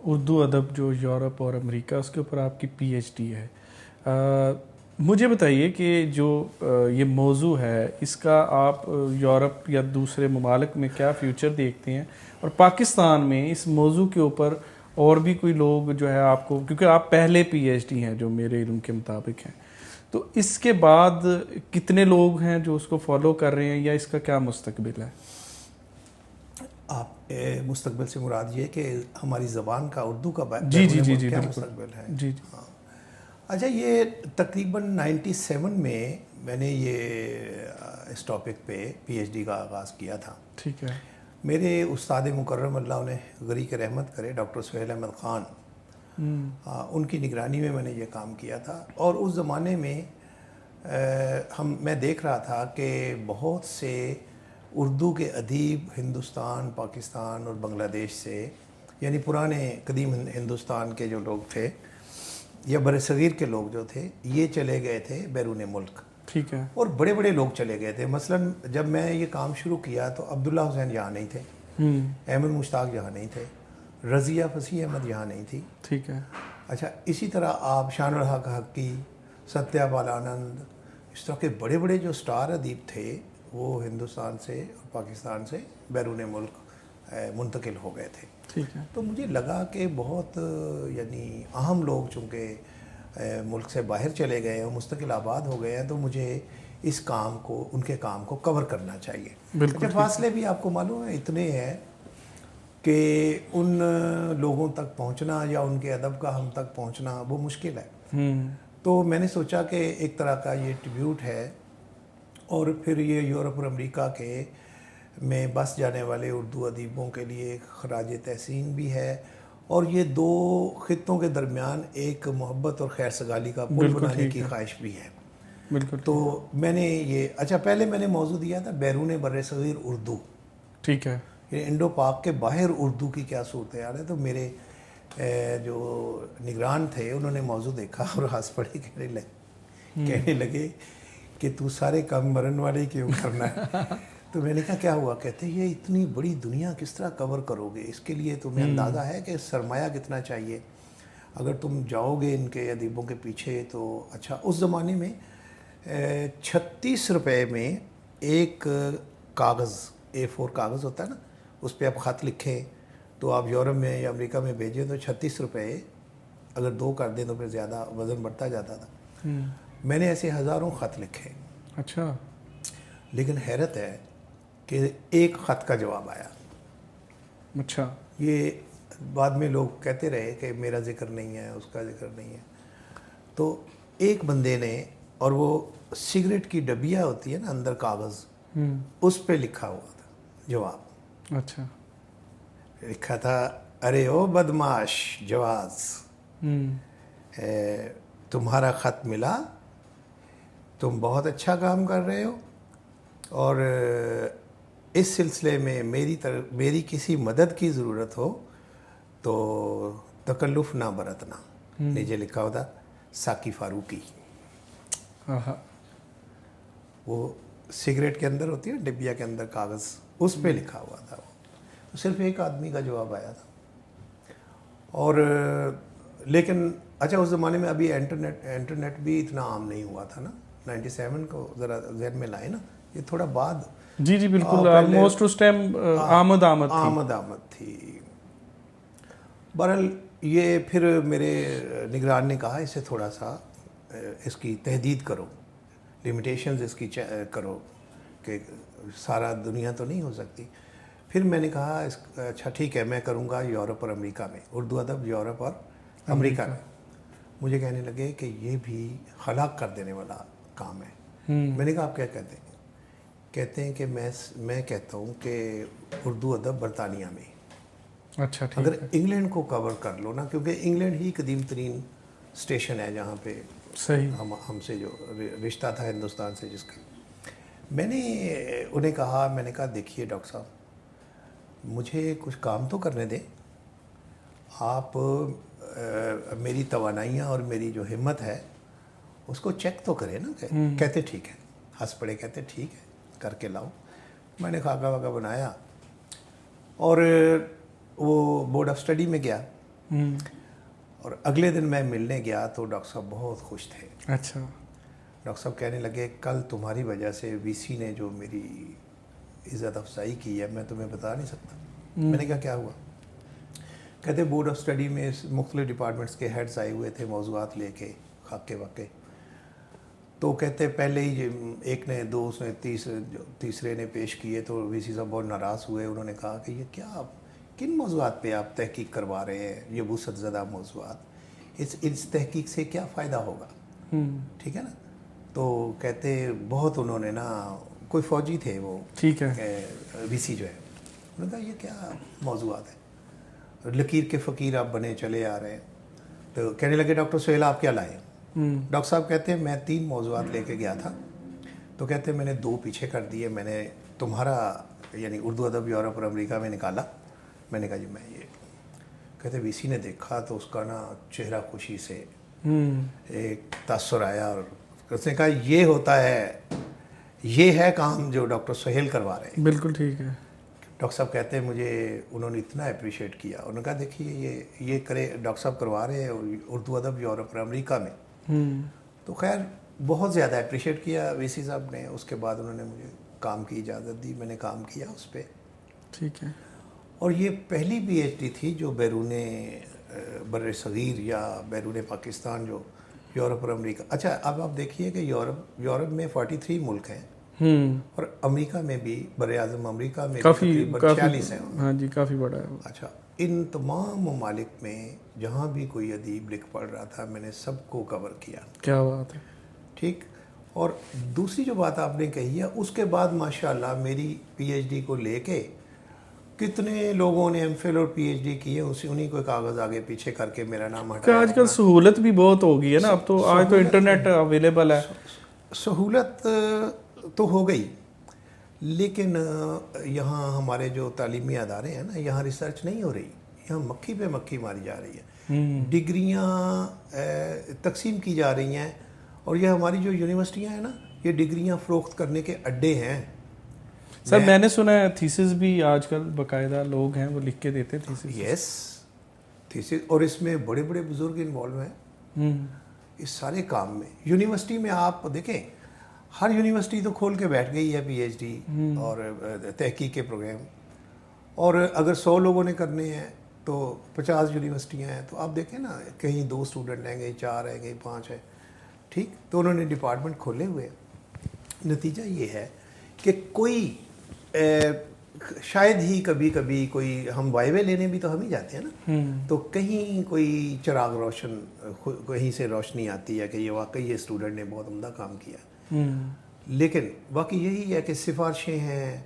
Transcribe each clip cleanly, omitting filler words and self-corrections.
اردو ادب جو یورپ اور امریکہ، اس کے اوپر آپ کی پی ایچ ڈی ہے. مجھے بتائیے کہ جو یہ موضوع ہے اس کا آپ یورپ یا دوسرے ممالک میں کیا فیوچر دیکھتے ہیں، اور پاکستان میں اس موضوع کے اوپر اور بھی کوئی لوگ جو ہے آپ کو، کیونکہ آپ پہلے پی ایچ ڈی ہیں جو میرے علم کے مطابق ہیں، تو اس کے بعد کتنے لوگ ہیں جو اس کو فالو کر رہے ہیں، یا اس کا کیا مستقبل ہے؟ آپ مستقبل سے مراد یہ کہ ہماری زبان کا، اردو کا جی جی بیرون جی ملک جی کیا بالکل. مستقبل ہے؟ جی جی. ہاں، اچھا، یہ تقریباً 97 میں نے یہ اس ٹاپک پہ پی ایچ ڈی کا آغاز کیا تھا. ٹھیک ہے. میرے استاد مکرم اللہ انہیں غریق رحمت کرے، ڈاکٹر سہیل احمد خان، ان کی نگرانی میں نے یہ کام کیا تھا. اور اس زمانے میں میں دیکھ رہا تھا کہ بہت سے اردو کے ادیب ہندوستان، پاکستان اور بنگلہ دیش سے، یعنی پرانے قدیم ہندوستان کے جو لوگ تھے یا بر صغیر کے لوگ جو تھے، یہ چلے گئے تھے بیرون ملک. ٹھیک ہے. اور بڑے بڑے لوگ چلے گئے تھے. مثلاً جب میں یہ کام شروع کیا تو عبداللہ حسین یہاں نہیں تھے، احمد مشتاق یہاں نہیں تھے، رضیہ فصیح احمد یہاں نہیں تھی. ٹھیک ہے. اچھا، اسی طرح آپ شان الحق حقی، ستیہ بالانند، اس طرح کے بڑے بڑے جو سٹار ادیب تھے وہ ہندوستان سے اور پاکستان سے بیرون ملک منتقل ہو گئے تھے. ٹھیک ہے. تو مجھے لگا کہ بہت یعنی اہم لوگ چونکہ ملک سے باہر چلے گئے اور مستقل آباد ہو گئے ہیں، تو مجھے اس کام کو، ان کے کام کو کور کرنا چاہیے. بالکل. فاصلے بھی آپ کو معلوم ہے اتنے ہیں کہ ان لوگوں تک پہنچنا یا ان کے ادب کا ہم تک پہنچنا وہ مشکل ہے. تو میں نے سوچا کہ ایک طرح کا یہ ٹریبیوٹ ہے، اور پھر یہ یورپ اور امریکہ کے میں بس جانے والے اردو ادیبوں کے لیے ایک خراج تحسین بھی ہے، اور یہ دو خطوں کے درمیان ایک محبت اور خیر سگالی کا پل بنانے کی خواہش بھی ہے. بالکل. تو میں نے یہ، اچھا، پہلے میں نے موضوع دیا تھا بیرون بر صغیر اردو. ٹھیک ہے. انڈو پاک کے باہر اردو کی کیا صورتحال ہے. تو میرے جو نگران تھے انہوں نے موضوع دیکھا اور ہنس پڑے، کہنے لگے کہ تو سارے کام مرن والے کیوں کرنا ہے. تو میں نے کہا کیا ہوا؟ کہتے یہ اتنی بڑی دنیا کس طرح کور کرو گے؟ اس کے لیے تمہیں اندازہ ہے کہ سرمایہ کتنا چاہیے اگر تم جاؤ گے ان کے ادیبوں کے پیچھے. تو اچھا، اس زمانے میں 36 روپے میں ایک کاغذ، A4 کاغذ ہوتا ہے نا، اس پہ آپ خط لکھیں تو آپ یورپ میں یا امریکہ میں بھیجیں تو 36 روپے، اگر 2 کر دیں تو پھر زیادہ وزن بڑھتا جاتا تھا. میں نے ایسے ہزاروں خط لکھے. اچھا. لیکن حیرت ہے کہ ایک خط کا جواب آیا. اچھا. یہ بعد میں لوگ کہتے رہے کہ میرا ذکر نہیں ہے، اس کا ذکر نہیں ہے. تو ایک بندے نے، اور وہ سگریٹ کی ڈبیا ہوتی ہے نا اندر کاغذ، اس پہ لکھا ہوا تھا جواب. اچھا. لکھا تھا، ارے او بدماش جواز، تمہارا خط ملا، تم بہت اچھا کام کر رہے ہو، اور اس سلسلے میں میری کسی مدد کی ضرورت ہو تو تکلف نہ برتنا. نیچے لکھا ہوا تھا ساقی فاروقی. وہ سگریٹ کے اندر ہوتی ہے ڈبیا کے اندر کاغذ، اس پہ لکھا ہوا تھا. وہ صرف ایک آدمی کا جواب آیا تھا. اور لیکن اچھا، اس زمانے میں ابھی انٹرنیٹ بھی اتنا عام نہیں ہوا تھا نا. 97 کو ذرا ذہن میں لائے نا، یہ تھوڑا بعد. جی جی بالکل، آلموسٹ اس ٹائم آمد تھی. بہرحال یہ پھر میرے نگران نے کہا اسے تھوڑا سا اس کی تحدید کرو، لیمیٹیشنز اس کی کرو، کہ سارا دنیا تو نہیں ہو سکتی. پھر میں نے کہا اچھا ٹھیک ہے، میں کروں گا یورپ اور امریکہ میں، اردو ادب یورپ اور امریکہ میں. مجھے کہنے لگے کہ یہ بھی ہلاک کر دینے والا کام ہے. میں نے کہا آپ کیا کہتے ہیں؟ کہتے ہیں کہ میں کہتا ہوں کہ اردو ادب برطانیہ میں. اچھا ٹھیک اگر ہے. انگلینڈ کو کور کر لو نا، کیونکہ انگلینڈ ہی قدیم ترین اسٹیشن ہے جہاں پہ صحیح ہم سے جو رشتہ تھا ہندوستان سے جس کا. میں نے انہیں کہا، میں نے کہا دیکھیے ڈاکٹر صاحب، مجھے کچھ کام تو کرنے دیں. آپ میری توانائیاں اور میری جو ہمت ہے اس کو چیک تو کریں نا. کہتے ٹھیک ہے، ہنس پڑے، کہتے ٹھیک ہے کر کے لاؤ. میں نے خاکہ واکہ بنایا اور وہ بورڈ آف اسٹڈی میں گیا. اور اگلے دن میں ملنے گیا تو ڈاکٹر صاحب بہت خوش تھے. اچھا. ڈاکٹر صاحب کہنے لگے کل تمہاری وجہ سے وی سی نے جو میری عزت افزائی کی ہے میں تمہیں بتا نہیں سکتا. میں نے کہا کیا ہوا؟ کہتے بورڈ آف اسٹڈی میں مختلف ڈپارٹمنٹس کے ہیڈز آئے ہوئے تھے موضوعات لے کے خاکے واقع. تو کہتے پہلے ہی ایک نے دو اس نے تیسرے نے پیش کیے تو وی سی صاحب بہت ناراض ہوئے. انہوں نے کہا کہ یہ کیا کن موضوعات پہ آپ تحقیق کروا رہے ہیں، یہ وسعت زدہ موضوعات، اس تحقیق سے کیا فائدہ ہوگا؟ ٹھیک ہے نا. تو کہتے بہت انہوں نے نا، کوئی فوجی تھے وہ، ٹھیک ہے، وی سی جو ہے، انہوں نے کہا یہ کیا موضوعات ہیں، لکیر کے فقیر آپ بنے چلے آ رہے ہیں. تو کہنے لگے ڈاکٹر سہیل آپ کیا لائے؟ ڈاکٹر صاحب کہتے ہیں میں 3 موضوعات لے کے گیا تھا. تو کہتے ہیں میں نے 2 پیچھے کر دیے. میں نے تمہارا یعنی اردو ادب یورپ اور امریکہ میں نکالا. میں نے کہا جی میں یہ. کہتے وی سی نے دیکھا تو اس کا نا چہرہ خوشی سے ایک تاثر آیا اور اس نے کہا یہ ہوتا ہے، یہ ہے کام جو ڈاکٹر سہیل کروا رہے ہیں. بالکل ٹھیک ہے. ڈاکٹر صاحب کہتے ہیں مجھے انہوں نے اتنا اپریشیٹ کیا. انہوں نے کہا دیکھیے یہ کرے ڈاکٹر صاحب کروا رہے ہیں اردو ادب یورپ اور امریکہ میں. تو خیر بہت زیادہ اپریشیٹ کیا وی سی صاحب نے. اس کے بعد انہوں نے مجھے کام کی اجازت دی. میں نے کام کیا اس پہ. ٹھیک ہے. اور یہ پہلی پی ایچ ڈی تھی جو بیرون بر صغیر یا بیرون پاکستان جو یورپ اور امریکہ. اچھا اب آپ دیکھیے کہ یورپ میں 43 ملک ہیں اور امریکہ میں بھی بر اعظم امریکہ میں کافی 46 ہیں. ہاں جی کافی بڑا ہے. اچھا ان تمام ممالک میں جہاں بھی کوئی ادیب لکھ پڑھ رہا تھا میں نے سب کو کور کیا. کیا بات ہے. ٹھیک. اور دوسری جو بات آپ نے کہی ہے اس کے بعد ماشاءاللہ میری پی ایچ ڈی کو لے کے کتنے لوگوں نے ایم فل اور پی ایچ ڈی کیے، انہیں کوئی کاغذ آگے پیچھے کر کے میرا نام ہٹایا. آج کل سہولت بھی بہت ہو گئی ہے نا. اب تو آج تو انٹرنیٹ اویلیبل ہے. سہولت تو ہو گئی لیکن یہاں ہمارے جو تعلیمی ادارے ہیں نا یہاں ریسرچ نہیں ہو رہی. یہاں مکھی پہ مکھی ماری جا رہی ہے. ڈگریاں تقسیم کی جا رہی ہیں اور یہ ہماری جو یونیورسٹیاں ہیں نا یہ ڈگریاں فروخت کرنے کے اڈے ہیں. سر میں نے سنا ہے تھیسس بھی آج کل باقاعدہ لوگ ہیں وہ لکھ کے دیتے تھیسس. یس تھیسس. اور اس میں بڑے بڑے بزرگ انوالو ہیں اس سارے کام میں. یونیورسٹی میں آپ دیکھیں ہر یونیورسٹی تو کھول کے بیٹھ گئی ہے پی ایچ ڈی اور تحقیق کے پروگرام. اور اگر 100 لوگوں نے کرنے ہیں تو 50 یونیورسٹیاں ہیں. تو آپ دیکھیں نا کہیں 2 اسٹوڈنٹ ہیں، کہیں 4 ہیں، کہیں 5 ہیں. ٹھیک. تو انہوں نے ڈپارٹمنٹ کھولے ہوئے. نتیجہ یہ ہے کہ کوئی شاید ہی کبھی کبھی کوئی ہم وائوے لینے بھی تو ہم ہی جاتے ہیں نا، تو کہیں کوئی چراغ روشن کہیں سے روشنی آتی ہے کہ یہ واقعی یہ اسٹوڈنٹ نے بہت عمدہ کام کیا. لیکن باقی یہی ہے کہ سفارشیں ہیں،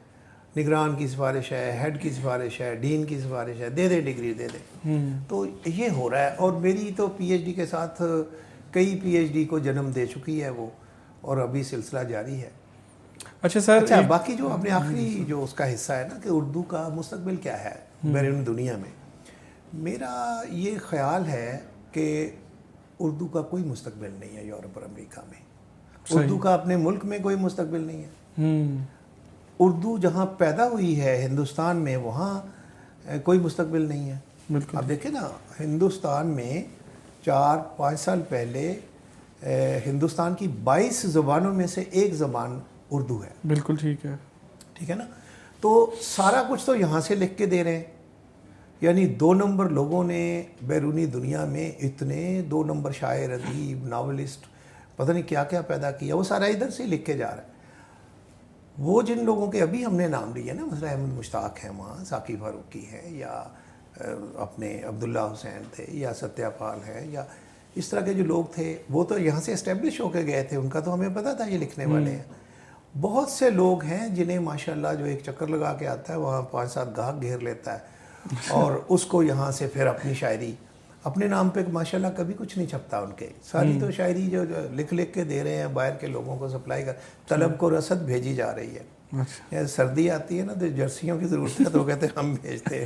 نگران کی سفارش ہے، ہیڈ کی سفارش ہے، ڈین کی سفارش ہے، دے دے ڈگری دے دے. تو یہ ہو رہا ہے. اور میری تو پی ایچ ڈی کے ساتھ کئی پی ایچ ڈی کو جنم دے چکی ہے وہ، اور ابھی سلسلہ جاری ہے. اچھا سر. اچھا باقی جو اپنے آخری جو اس کا حصہ ہے نا کہ اردو کا مستقبل کیا ہے بیرون دنیا میں، میرا یہ خیال ہے کہ اردو کا کوئی مستقبل نہیں ہے یورپ اور امریکہ میں. اردو کا اپنے ملک میں کوئی مستقبل نہیں ہے. اردو جہاں پیدا ہوئی ہے ہندوستان میں وہاں کوئی مستقبل نہیں ہے. اب دیکھیں نا ہندوستان میں 4-5 سال پہلے ہندوستان کی 22 زبانوں میں سے ایک زبان اردو ہے. بالکل ٹھیک ہے. ٹھیک ہے نا. تو سارا کچھ تو یہاں سے لکھ کے دے رہے ہیں. یعنی 2 نمبر لوگوں نے بیرونی دنیا میں اتنے 2 نمبر شاعر، ادیب، ناولسٹ، پتہ نہیں کیا کیا پیدا کیا، وہ سارا ادھر سے لکھ کے جا رہا ہے. وہ جن لوگوں کے ابھی ہم نے نام لیے نا، مثلا احمد مشتاق ہیں وہاں، ثاقب فاروقی ہیں، یا اپنے عبداللہ حسین تھے، یا ستیہ پال ہیں، یا اس طرح کے جو لوگ تھے وہ تو یہاں سے اسٹیبلش ہو کے گئے تھے. ان کا تو ہمیں پتہ تھا یہ لکھنے والے ہیں. بہت سے لوگ ہیں جنہیں ماشاءاللہ جو ایک چکر لگا کے آتا ہے وہاں 5-7 گاہک گھیر لیتا ہے اور اس کو یہاں سے پھر اپنی شاعری اپنے نام پہ ماشاءاللہ کبھی کچھ نہیں چھپتا ان کے. ساری تو شاعری جو لکھ کے دے رہے ہیں باہر کے لوگوں کو سپلائی کر، طلب کو رسد بھیجی جا رہی ہے. سردی آتی ہے نا تو جرسیوں کی ضرورت ہے تو وہ کہتے ہیں ہم بھیجتے ہیں.